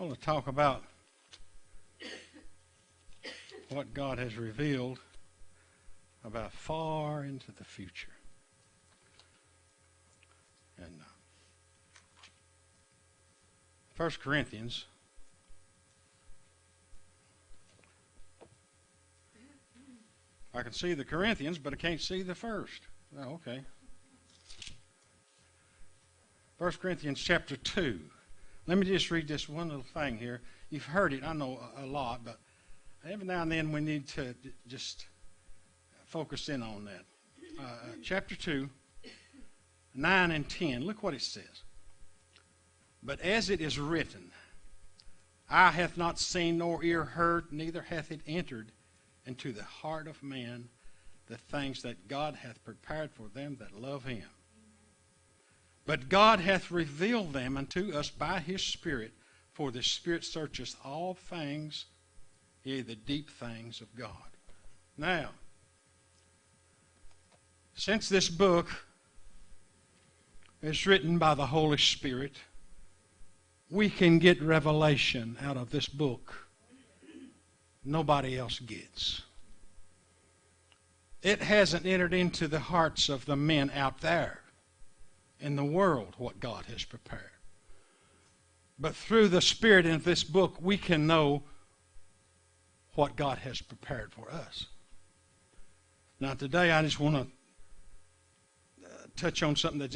want to talk about what God has revealed about far into the future. And 1 Corinthians I can see the Corinthians, but I can't see the first. Oh, okay. 1 Corinthians chapter 2. Let me just read this one little thing here. You've heard it, I know, a lot, but every now and then we need to just focus in on that. Chapter 2, 9 and 10. Look what it says. But as it is written, eye hath not seen nor ear heard, neither hath it entered into the heart of man the things that God hath prepared for them that love him. But God hath revealed them unto us by his Spirit, for the Spirit searcheth all things, yea, the deep things of God. Now, since this book is written by the Holy Spirit, we can get revelation out of this book nobody else gets. It hasn't entered into the hearts of the men out there in the world what God has prepared. But through the Spirit in this book, we can know what God has prepared for us. Now today I just want to touch on something that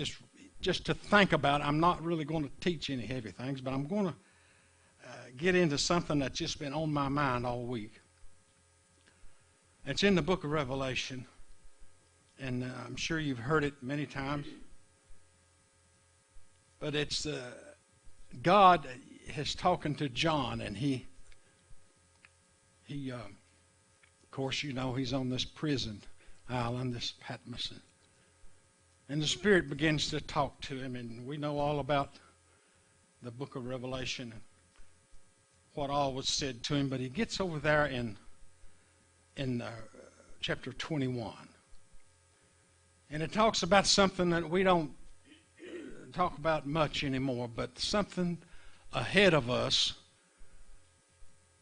just to think about. I'm not really going to teach any heavy things, but I'm going to get into something that's just been on my mind all week. It's in the book of Revelation, and I'm sure you've heard it many times. But it's God is talking to John, and he of course, you know, he's on this prison island, this Patmos, and the Spirit begins to talk to him, and we know all about the book of Revelation and what all was said to him. But he gets over there in chapter 21, and it talks about something that we don't talk about much anymore, but something ahead of us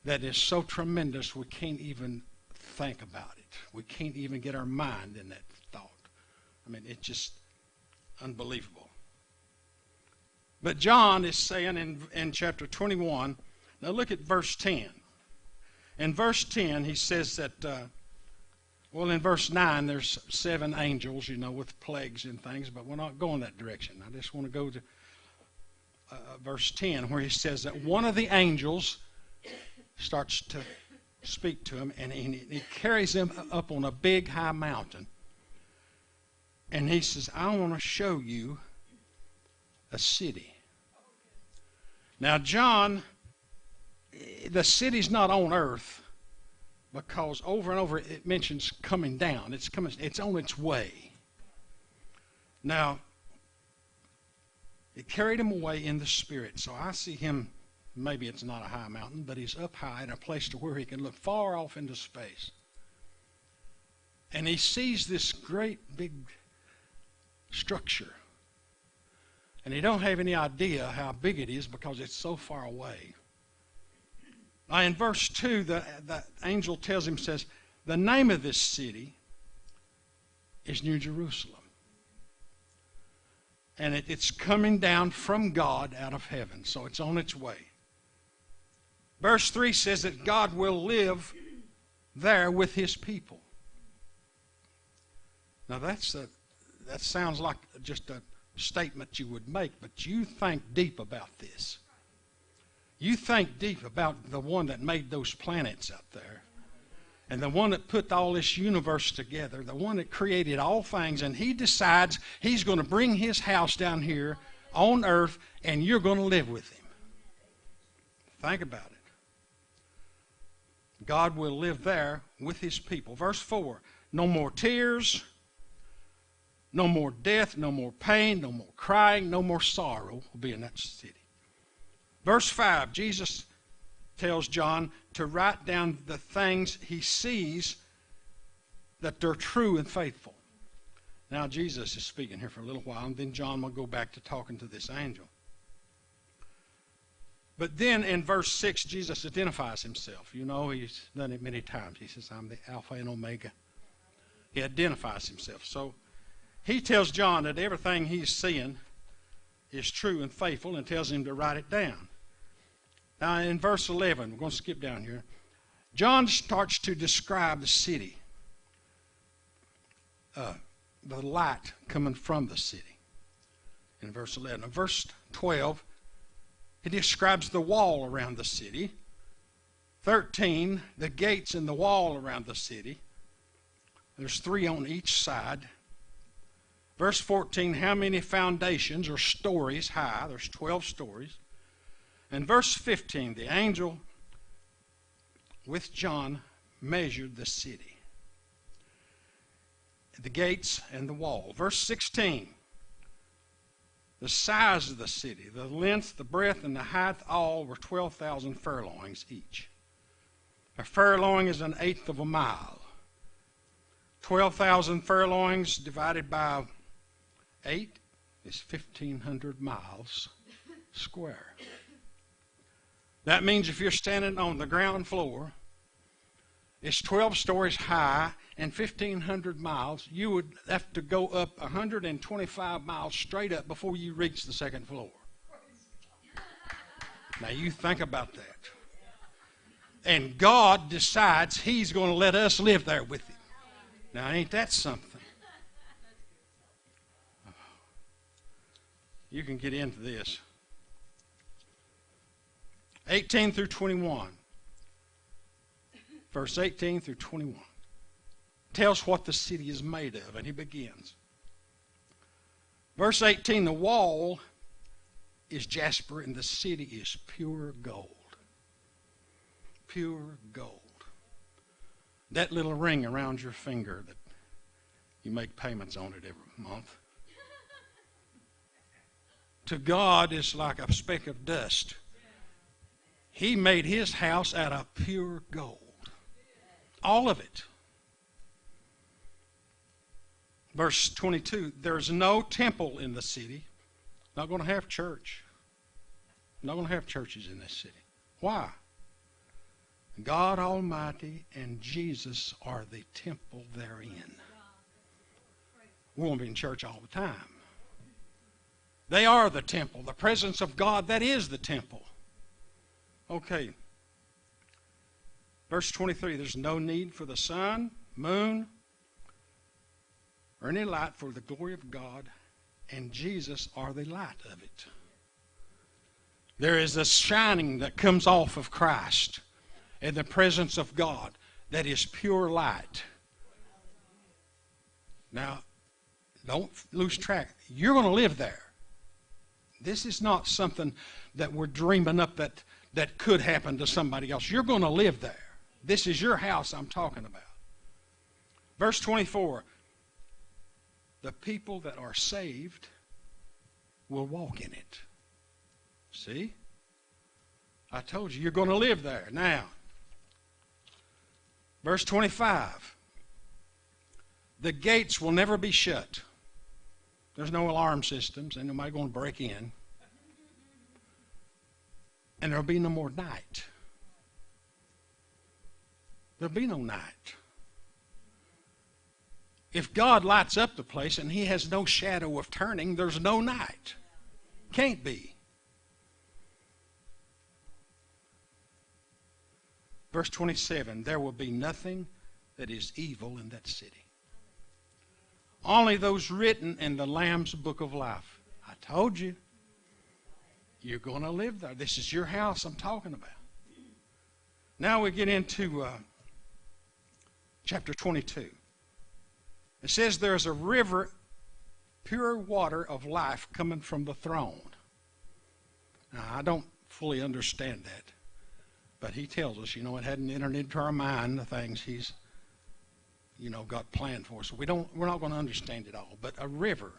that is so tremendous we can't even think about it. We can't even get our mind in that thought. I mean, it's just unbelievable. But John is saying in chapter 21, now look at verse 10. In verse 10 he says that, well, in verse 9 there's 7 angels, you know, with plagues and things, but we're not going that direction. I just want to go to verse 10 where he says that one of the angels starts to speak to him, and he carries him up on a big high mountain. And he says, I want to show you a city. Now, John, the city's not on earth, because over and over it mentions coming down. It's on its way. Now, it carried him away in the Spirit. So I see him, maybe it's not a high mountain, but he's up high in a place to where he can look far off into space. And he sees this great big structure. And he don't have any idea how big it is because it's so far away. Now in verse 2, the angel tells him, says, the name of this city is New Jerusalem. And it's coming down from God out of heaven. So it's on its way. Verse 3 says that God will live there with his people. Now that sounds like just a statement you would make, but you think deep about this. You think deep about the one that made those planets out there, and the one that put all this universe together, the one that created all things, and he decides he's going to bring his house down here on earth, and you're going to live with him. Think about it. God will live there with his people. Verse 4, no more tears, no more death, no more pain, no more crying, no more sorrow will be in that city. Verse 5, Jesus tells John to write down the things he sees that they're true and faithful. Now Jesus is speaking here for a little while, and then John will go back to talking to this angel. But then in verse 6, Jesus identifies himself. You know, he's done it many times. He says, I'm the Alpha and Omega. He identifies himself. So he tells John that everything he's seeing is true and faithful, and tells him to write it down. Now in verse 11, we're going to skip down here. John starts to describe the city, the light coming from the city in verse 11. In verse 12, he describes the wall around the city. 13, the gates and the wall around the city. There's 3 on each side. Verse 14, how many foundations or stories high? There's 12 stories. And verse 15, the angel with John measured the city, the gates and the wall. Verse 16, the size of the city, the length, the breadth, and the height, all were 12,000 furlongs each. A furlong is 1/8 of a mile. 12,000 furlongs divided by 8 is 1,500 miles square. That means if you're standing on the ground floor, it's 12 stories high and 1,500 miles. You would have to go up 125 miles straight up before you reach the second floor. Now you think about that. And God decides he's going to let us live there with him. Now ain't that something? You can get into this. 18 through 21. Verse 18 through 21. Tells what the city is made of, and he begins. Verse 18, the wall is jasper and the city is pure gold. Pure gold. That little ring around your finger that you make payments on it every month. To God, it's like a speck of dust. He made his house out of pure gold. All of it. Verse 22, there's no temple in the city. Not going to have church. Not going to have churches in this city. Why? God Almighty and Jesus are the temple therein. We won't be in church all the time. They are the temple. The presence of God, that is the temple. Okay. Verse 23, there's no need for the sun, moon, or any light, for the glory of God and Jesus are the light of it. There is a shining that comes off of Christ in the presence of God that is pure light. Now, don't lose track. You're going to live there. This is not something that we're dreaming up that could happen to somebody else. You're going to live there. This is your house I'm talking about. Verse 24, the people that are saved will walk in it. See? I told you, you're going to live there. Now, verse 25, the gates will never be shut. There's no alarm systems, and nobody going to break in. And there'll be no more night. There'll be no night. If God lights up the place and he has no shadow of turning, there's no night. Can't be. Verse 27, there will be nothing that is evil in that city. Only those written in the Lamb's book of life. I told you, you're going to live there. This is your house I'm talking about. Now we get into chapter 22. It says there's a river, pure water of life coming from the throne. Now, I don't fully understand that. But he tells us, it hadn't entered into our mind the things he's, got planned for us. So we're not going to understand it all. But a river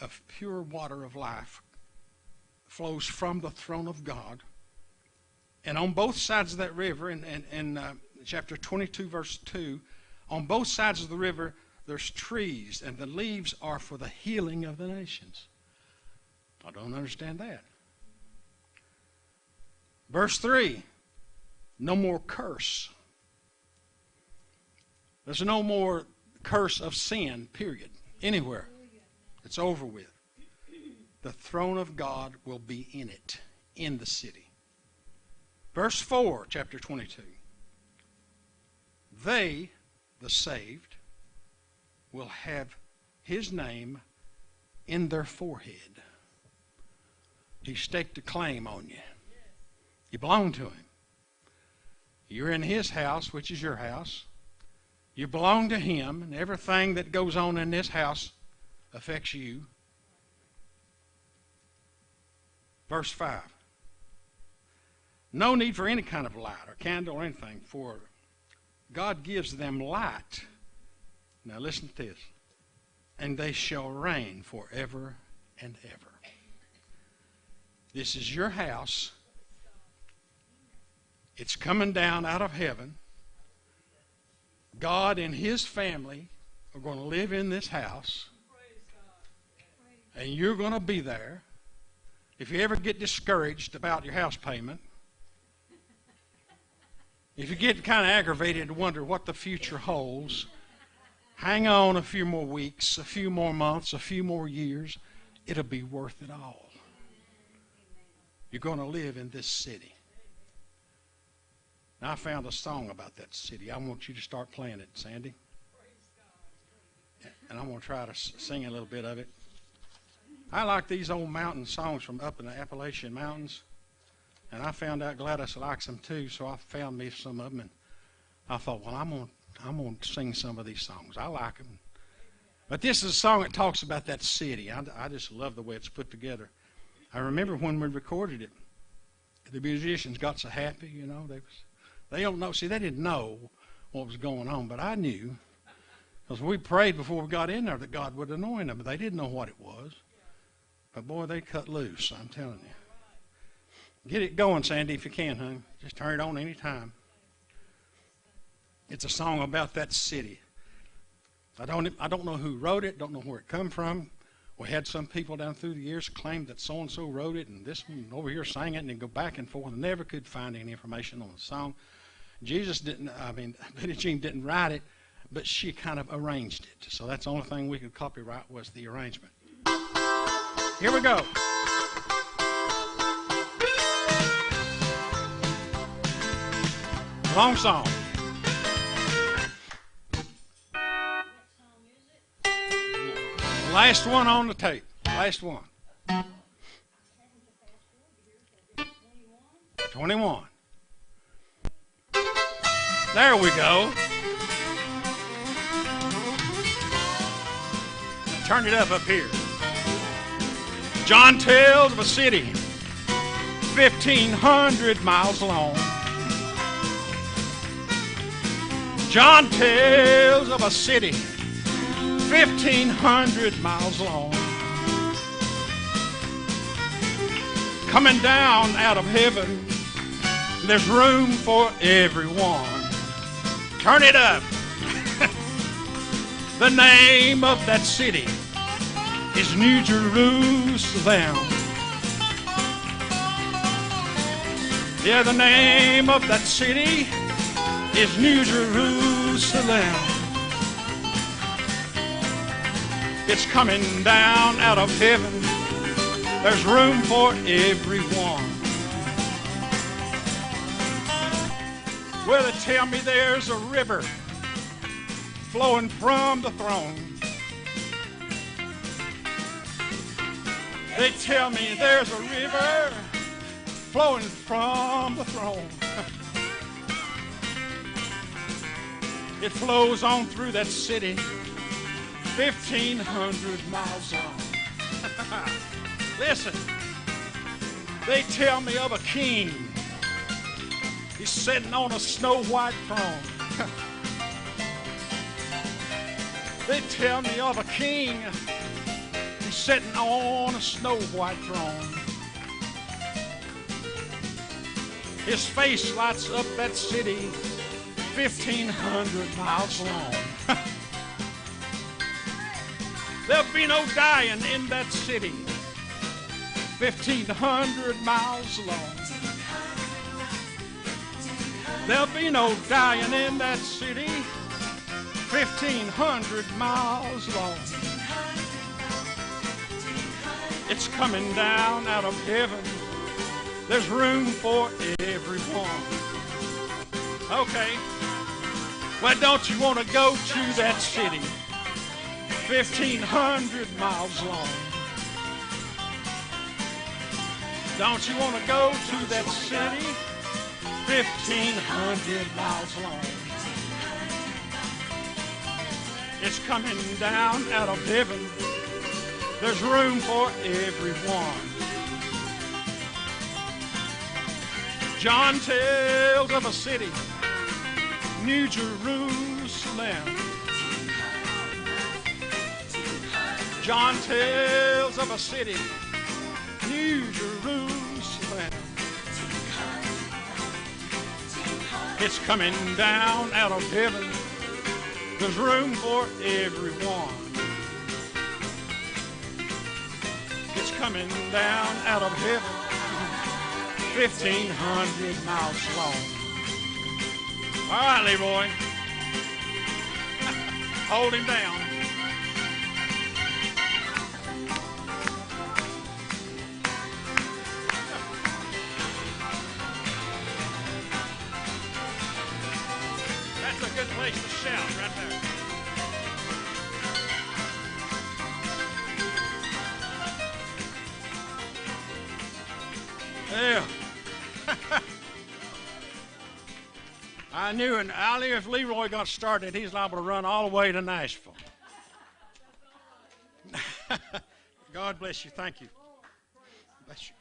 of pure water of life flows from the throne of God. And on both sides of that river, in chapter 22, verse 2, on both sides of the river, there's trees, and the leaves are for the healing of the nations. I don't understand that. Verse 3, no more curse. There's no more curse of sin, period, anywhere. It's over with. The throne of God will be in it, in the city. Verse 4, chapter 22. They, the saved, will have his name in their forehead. He staked a claim on you. You belong to him. You're in his house, which is your house. You belong to him, and everything that goes on in this house affects you. Verse 5. No need for any kind of light or candle or anything, for God gives them light. Now listen to this. And they shall reign forever and ever. This is your house. It's coming down out of heaven. God and his family are going to live in this house. And you're going to be there. If you ever get discouraged about your house payment, if you get kind of aggravated and wonder what the future holds, hang on a few more weeks, a few more months, a few more years. It'll be worth it all. You're going to live in this city. Now, I found a song about that city. I want you to start playing it, Sandy. And I'm going to try to sing a little bit of it. I like these old mountain songs from up in the Appalachian Mountains. And I found out Gladys likes them too, so I found me some of them. And I thought, well, I'm going to sing some of these songs. I like them. But this is a song that talks about that city. I just love the way it's put together. I remember when we recorded it, the musicians got so happy, you know. They don't know. See, they didn't know what was going on, but I knew. Because we prayed before we got in there that God would anoint them, but they didn't know what it was. But boy, they cut loose, I'm telling you. Get it going, Sandy, if you can, honey. Just turn it on any time. It's a song about that city. I don't know who wrote it, don't know where it come from. We had some people down through the years claim that so-and-so wrote it, and this one over here sang it, and they go back and forth and never could find any information on the song. Betty Jean didn't write it, but she kind of arranged it. So that's the only thing we could copyright was the arrangement. Here we go. Long song. Last one on the tape. Last one. 21. There we go. Turn it up here. John tells of a city 1,500 miles long. John tells of a city 1,500 miles long, coming down out of heaven. There's room for everyone. Turn it up. The name of that city is New Jerusalem. Yeah, the name of that city is New Jerusalem. It's coming down out of heaven. There's room for everyone. Well, they tell me there's a river flowing from the throne. They tell me there's a river flowing from the throne. It flows on through that city, 1,500 miles long. Listen, they tell me of a king. He's sitting on a snow-white throne. They tell me of a king. He's sitting on a snow-white throne. His face lights up that city, 1,500 miles long. There'll be no dying in that city, 1,500 miles long. There'll be no dying in that city, 1,500 miles long. It's coming down out of heaven. There's room for everyone. Okay. Well, don't you want to go to that city, 1,500 miles long? Don't you want to go to that city, 1,500 miles long? It's coming down out of heaven. There's room for everyone. John tells of a city, New Jerusalem. John tells of a city, New Jerusalem. It's coming down out of heaven. There's room for everyone. It's coming down out of heaven, 1,500 miles long. All right, Leroy. Hold him down. That's a good place to shout right there. Yeah. I knew if Leroy got started, he's liable to run all the way to Nashville. God bless you. Thank you. Bless you.